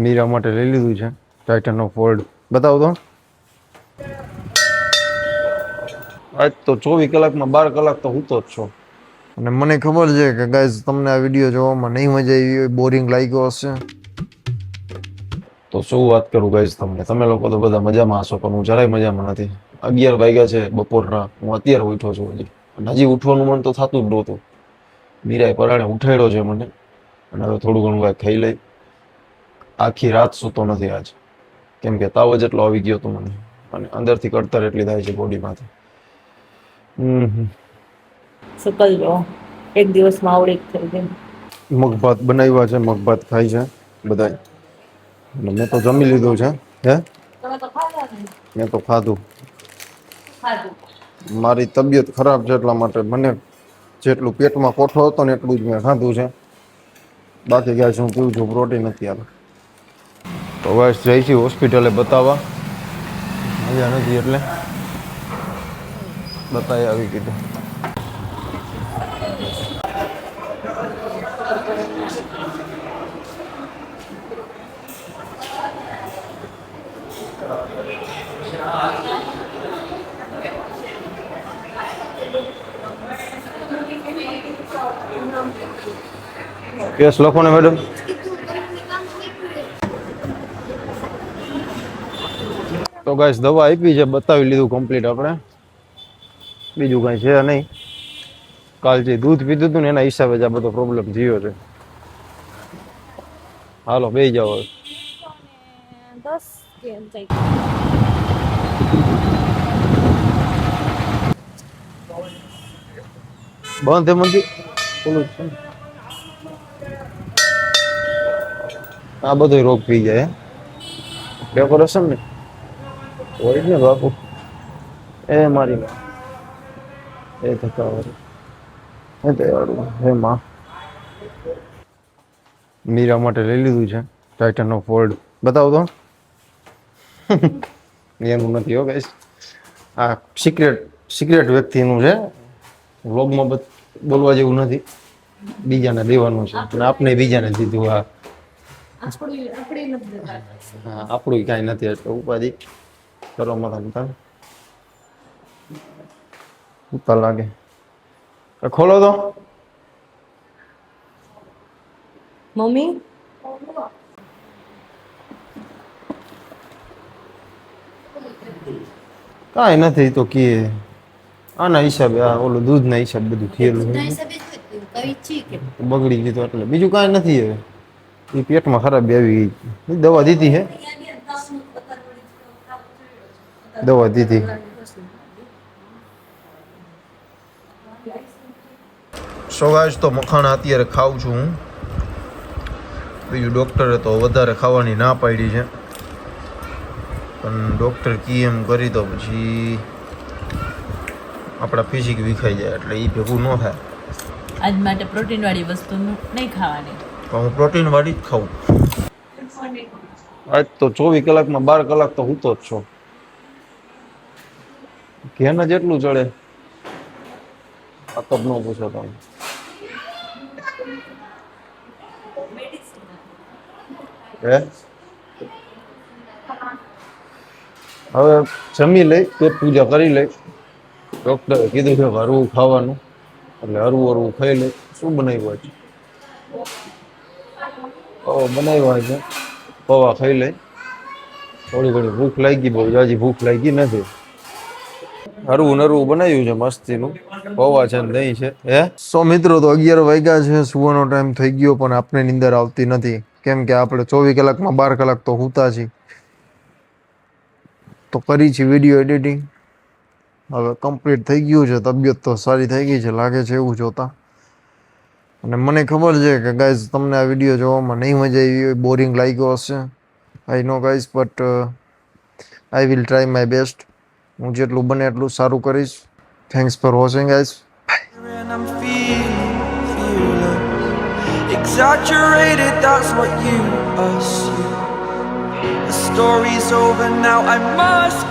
મીરા માટે લઈ લીધું છે ટાઇટનનો ફોલ્ડ. બતાવો તો. આજ તો 24 કલાકમાં 12 કલાક તો હું તો જ છો. અને મને ખબર છે કે ગાઈઝ તમને આ વિડીયો જોવામાં નહીં મજા આવી હોય, બોરિંગ લાગ્યો હશે. તો શું વાત કરું ગાઈઝ તમને, તમે લોકો તો બધા મજામાં હશો પણ હું જરાય મજામાં નથી. 11 વાગ્યા છે બપોરના, હું અત્યારે ઉઠ્યો છું હજી ઉઠવાનું મન તો થતું જ નહોતું. મીરાએ પરાણે ઉઠાડ્યો છે મને અને હવે થોડું ઘણું કાંઈ ખાઈ લઈ. આખી રાત સૂતો નથી આજ, કેમ કે તાવ જ એટલો આવી ગયો હતો મને અને અંદરથી કડતર એટલી થાય છે બોડીમાંથી. સકલ જો એક દિવસમાં આવડે થઈ ગઈ. મગભાત બનાવ્યા છે, મગભાત ખાઈ છે બધા. મેં તો જમી લીધું છે. હે મેં તો ખાધું. મારી તબિયત ખરાબ છે એટલા માટે મને જેટલું પેટમાં કોઠો હતો ને એટલું જ મેં ખાધું છે. બાકી ગાય હું પીવું છું પ્રોટીન નથી આવે. તો બસ જઈશી હોસ્પિટલે બતાવવા, મજા નથી એટલે બતાવી આવી કીધું. કેસ લખો ને મેડમ. તો ગાઈસ દવા આપી છે, બતાવી લીધું કમ્પ્લીટ આપણે. બીજું કાંઈ છે નહીં. કાલ જે દૂધ પીધું હતું ને એના હિસાબે જ આ બધો પ્રોબ્લેમ થયો છે. હાલો બેસી જાઓ હવે. 10 કેમ થઈ બંધ એમાંથી ઓલું છે ને. આ બધો રોગ પી જાય ડેકોરેશન ને હોય ને બાપુ. એ મારી એ ધક્કાવાળું એ તૈયારું હે માં. મીરા માટે લઈ લીધું છે ટાઇટનનો ફોલ્ડ. બતાવો તો. એનું નથી હો ગાઈસ, આ સિક્રેટ વ્યક્તિનું છે. વ્લોગમાં બોલવા જેવું નથી, બીજાને દેવાનું છે અને આપણે બીજાને દીધું. હા આપણું કાંઈ નથી એટલે ઉપાધિ કરવામાં ઉતા લાગે. ખોલો તો મમ્મી. કાંઈ નથી તો કે આના હિસાબે આ ઓલું દૂધના હિસાબે બધું થયેલું બગડી ગયું એટલે બીજું કાંઈ નથી. હવે એ પેટમાં ખરાબી આવી ગઈ, દવા દીધી હે, દવા દીધી. સવાજ તો મખાણા અત્યારે ખાઉં છું હું. બીજું ડૉક્ટરે તો વધારે ખાવાની ના પાડી છે પણ ડૉક્ટર કી એમ કરી તો પછી આપણા ફિઝિક વિખાઈ જાય એટલે એ ભેગું ન થાય. આજ માટે પ્રોટીન વાળી વસ્તુ નહીં ખાવાની. પણ હું પ્રોટીન વાળી જ ખાઉં. આજ તો 24 કલાકમાં 12 કલાક તો હું તો જ છો. ઘેના જેટલું ચડે આ તો ન પૂછો તમે. હે હવે જમી લઈ, પેટ પૂજા કરી લઈ. ડૉક્ટરે કીધું છે હરવું ખાવાનું એટલે હરવું ખાઈ લઈ. શું બનાવ્યું છે? પૌવા બનાવ્યા છે, પૌવા ખાઈ લઈ. થોડી ઘણી ભૂખ લાગી, બહુ જાજી ભૂખ લાગી નથી. હરવું નરવું બનાવ્યું છે મસ્તીનું, પૌવા છે ને દહીં છે. હે સો મિત્રો તો 11 વાગ્યા છે, સુવાનો ટાઈમ થઈ ગયો પણ આપણે નીંદર આવતી નથી કેમ કે આપણે 24 કલાકમાં 12 કલાક તો સૂતા છીએ. તો કરી છે વિડીયો એડિટિંગ, હવે કમ્પ્લીટ થઈ ગયું છે. તબિયત તો સારી થઈ ગઈ છે લાગે છે એવું જોતા. અને મને ખબર છે કે ગાઈઝ તમને આ વિડીયો જોવામાં નહીં મજા આવી હોય, બોરિંગ લાગ્યો હશે. I know guys but I will try my best. હું જેટલું બને એટલું સારું કરીશ. Thanks for watching guys. Exaggerated, that's what you assume. The story's over now, I must